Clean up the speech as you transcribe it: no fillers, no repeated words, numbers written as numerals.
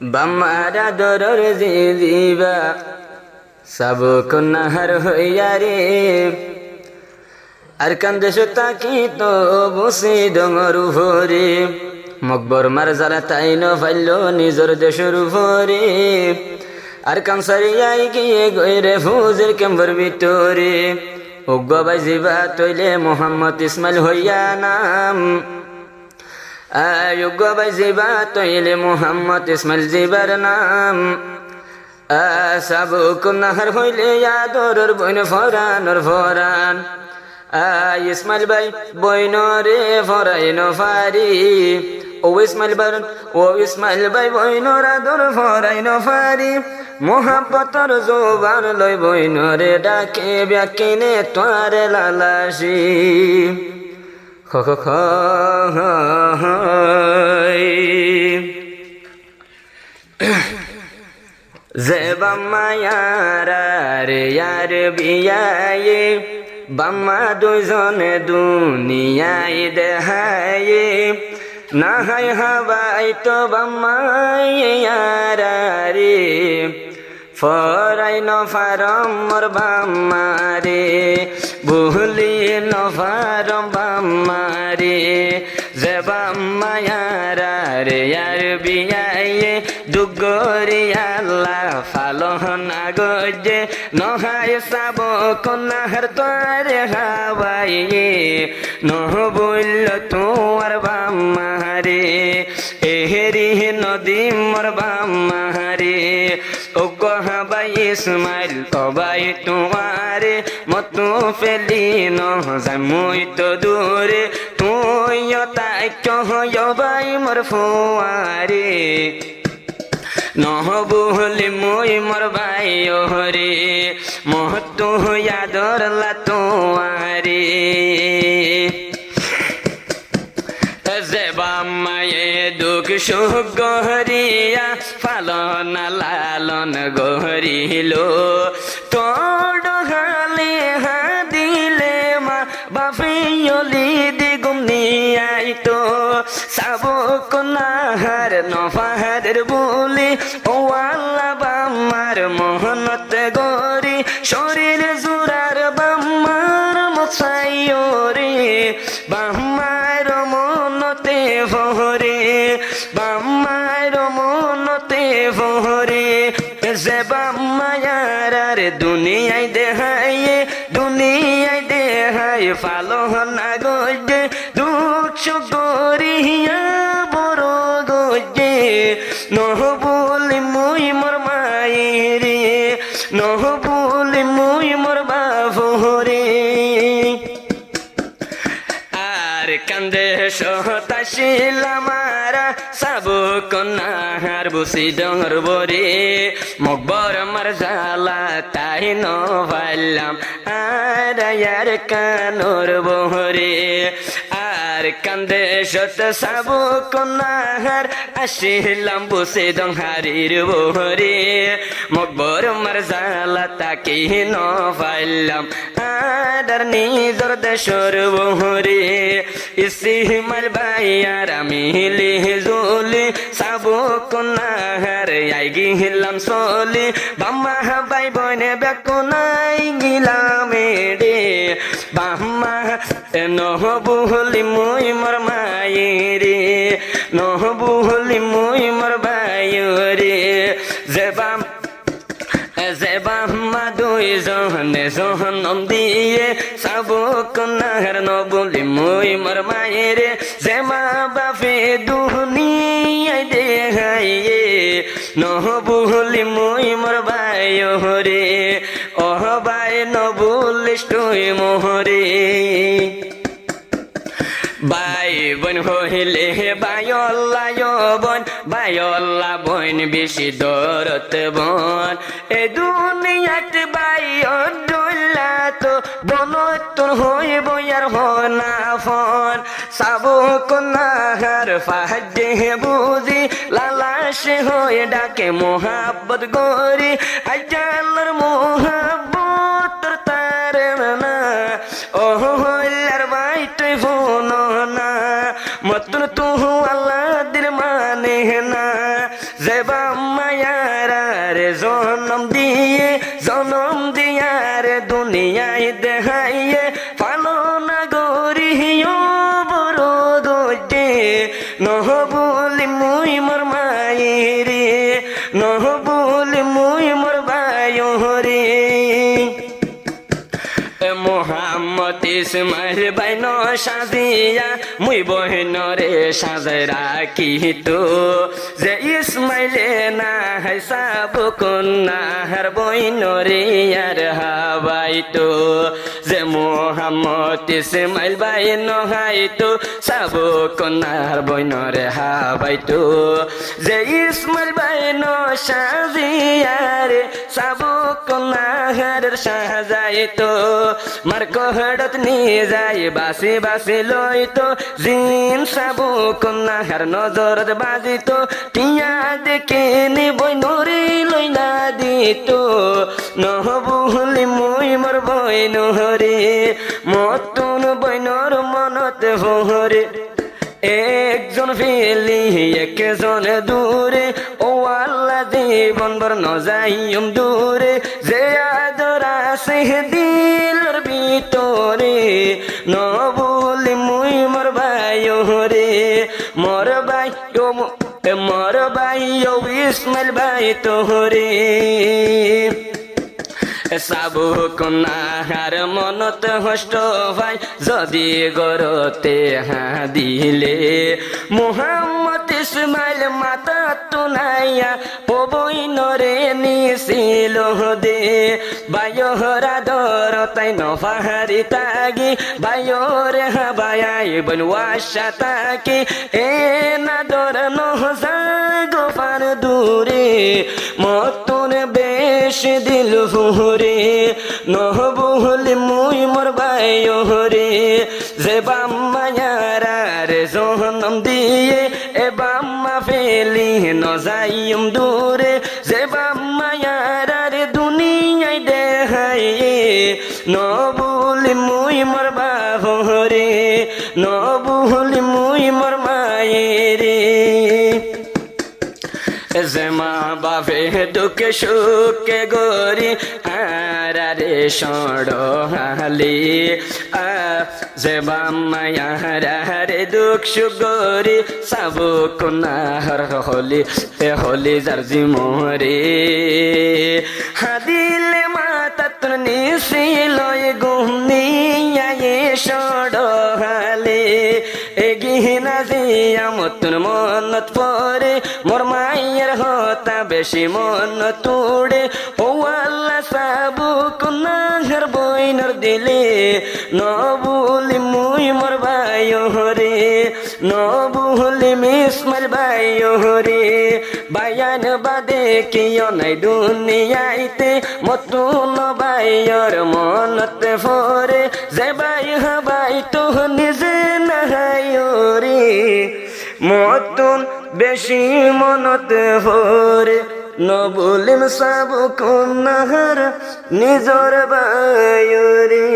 বাম্মারা দরর জিবা সাবক নাহার হইয়া রে আর কান্দে তাকি তো বসে ডঙর ভরে মকবর মার যারা তাই ন ফাইল নিজর দেশর ভরে আর কানসারিয়াই গিয়ে গইরে ফুজের কেম্বর ভিতরে উগ্গবাই জিবা তৈলে মোহাম্মদ ইসমাইল হইয়া নাম আয়ুগ্গবাই জিবা তৈলে মোহাম্মদ ইসমাইল জিবার নাম সাবক নাহার হইলে আদরর বইন ফরানর ফরান ইসমাইল ভাই বইন রে ফরাইন ফারি ও ইসমাইল ভাই বইনর আদর ফরাইন ফারি মোহাব্বতর জোবান লই বইন রে ডাকে ব্যাকিনে তোয়ারে লালাসি খ খ খ যে বাম্মা রে ইয়ার বিয়ায়ে বাম্মা দুইজনে দুনিয়ায় দেহায়ে না হাই হাবাই তো বাম্মায়ারে ফরাই নফারম মোর বাম্মারে ভুলি নফারম বাম্মারে যে বাম্মায়ারে ইয়ার বিয়ায়ে দুগরি আল্লাহ ফালহনা গজে নহাই সাব কন্যার তোরে হাওয়াইয়ে নহবুল তোর বাম্মারে এহেরি নদী মোর বাম্মারে ও গহাবাই ইসমাইল কবাই তোমারে মতো ফেলি নজামুই তো দূরে তুই তাই কহবাই মোর ফুয়ারে নহবুলি মুই মোর ভাই ওহরে মহতু ইয়াদর লাতোয়ারে যে বাম্মায়ে দুঃখ সুখ গহরিয়া ফালন লালন গহরিল তোড হালে হা দিলে মা বাফিয়লি দিগুম নিয়াই তো সাবক নাহার নফাহারের বলি ও আল্লাহ বাম্মার মোহনত গরি শরীর জুরার বাম্মার মসাইরে বাম্মার মনতে ভরে বাম্মার মনতে ভরে যে বাম্মায়ার দুনিয়ায় দেহায় ফালহনা গজে দুঃখ গরিয়া বড় গজে নহবুলি মুই মোর মায়েরে নহবুলি মুই মোর বাবরে আর কান্দে সহতাশিলামারা সাবক নাহার বসি ডঙর বরে মকবর মার জালা তাই ন ভাইলাম আর ইয়ার কানোর বহরে আর কান্দে সত সাবক নাহার আসিলাম বসে ডংহারির বহরে মকবর মার জালা তাকে ন ভাইলাম আর নিজর দেশর বহরে ইসমাইল ভাই আর আমি জুলি সাবক নাহার আই গিলাম চলি বাম্মা ভাই বনে বেকো নাই গিলাম রে বাম্মা নহবুলি মুই মোর মায়েরে নহবুলি মুই মোর ভাইরে যে বাম্মা দুইজনে জহনম দিয়ে সাবক নাহার নবুলি মুই মোর মায়েরে যে মা বাপে দুনিয়ায় দেহাইয়ে নহবুলি মুই মোর ভাইরে অহ ভাই নবুলিস তুই মোহরে ভাই বোন হইলে বায়ল্লা বোন বেশি দরত বোন এ দুনিয়াতে বায়ল্লা তো বন তোর হইব আর হনা ফন সাবক নাহার ফাহাদে বুঝি লালাসে হয়ে ডাকে মোহাব্বত গরি আজালার মোহাব্বত তার না ও হইলার ভাই তুই ফোন না মতন তু আল্লাহ দিল মানে না যে বাম্মায়ার জনম দিয়ার দুনিয়ায় দেখাইয়ে পালনা গরিও বড় দে নহবুলি মুই মোর মায়েরে নহবুলি মুই মোর বায়রে মোহাম্মদ ইসমাইল বাইন সাজিয়া মুই বহিনরে সাজাই রাখি তো যে ইসমাইলে না হাই সাব কন্যার বহিনরে আর হাবাই তো যে মোহাম্মদ ইসমাইল বাইন হাই তো সাব কন্যার বহিনরে হাবাই তো যে ইসমাইল বাইন সাজিয়া রে সাব কন্যার সাজাই তো মার কহড়ত নিয়ে যায় বাসি বাসি লইতো জিন সাবু কন্যার নজরত বাজিত টিয়া দেখে নি বইনরে লইলা দিত নহবুলি মুই মোর বইনরে মতন বইনর মনত হরে একজন ফেলি একজন দূরে ও আল্লাহ জীবন ভর নজাইম দূরে যে আদর আছে দিলর ভিতরে নবুলি মুই মোর ভাইরে মোর ভাই ও ইসমাইল ভাই তোরে সাবু কন্যার মনত হষ্ট ভাই যদি গরতে দিলে মোহাম্মদ ইসমাইল মাতা তুনাইয়া পবইনরে নিছিল দে বায়হরা দর তাই নফাহারি তাগি বায়রে হাবায়াই বনওয়াসা তাকি এ না দর নহজা গোফার দূরে মতন বেশ দিল ফুরে নহবুলি মুই মোর বায়রে যে বাম্মায়ার জনম দিয়ে এ বাম্মা ফেলি নজাইম দূরে যে বাম্মায়ার দুনিয়ায় দেখাই নবুলি মুই মোর বাবরে নবুলি মুই মোর মায়েরে যে মা বাপে দুঃখে সুখে গরি আরে সড়হালি যে বাম্মায়ারে দুঃখ সুখ গরি সাবু কন্যার হলি জার্জি মোরে হাদিলে মাতা তোর নিছিল গুনিয়ায়ে সড়হালি এগিনা জিয়া মতন মনত পরে মোর মায়ের হতা বেশি মন তুড়ে ও আল্লাহ সাবু কন্যার বইনর দিলে নবুলি মুই মোর ভাইরে নবুলি ইসমাইল ভাইরে বায়ান বাদে কিয় নাই দুনিয়াইতে মতুন ভাইয়র মনত ফরে যে ভাই হাবাই তো নিজে নাহাইরে মতুন বেশি মনত ভরে নবুলিম সাবু কন্যার নিজর বায়রে।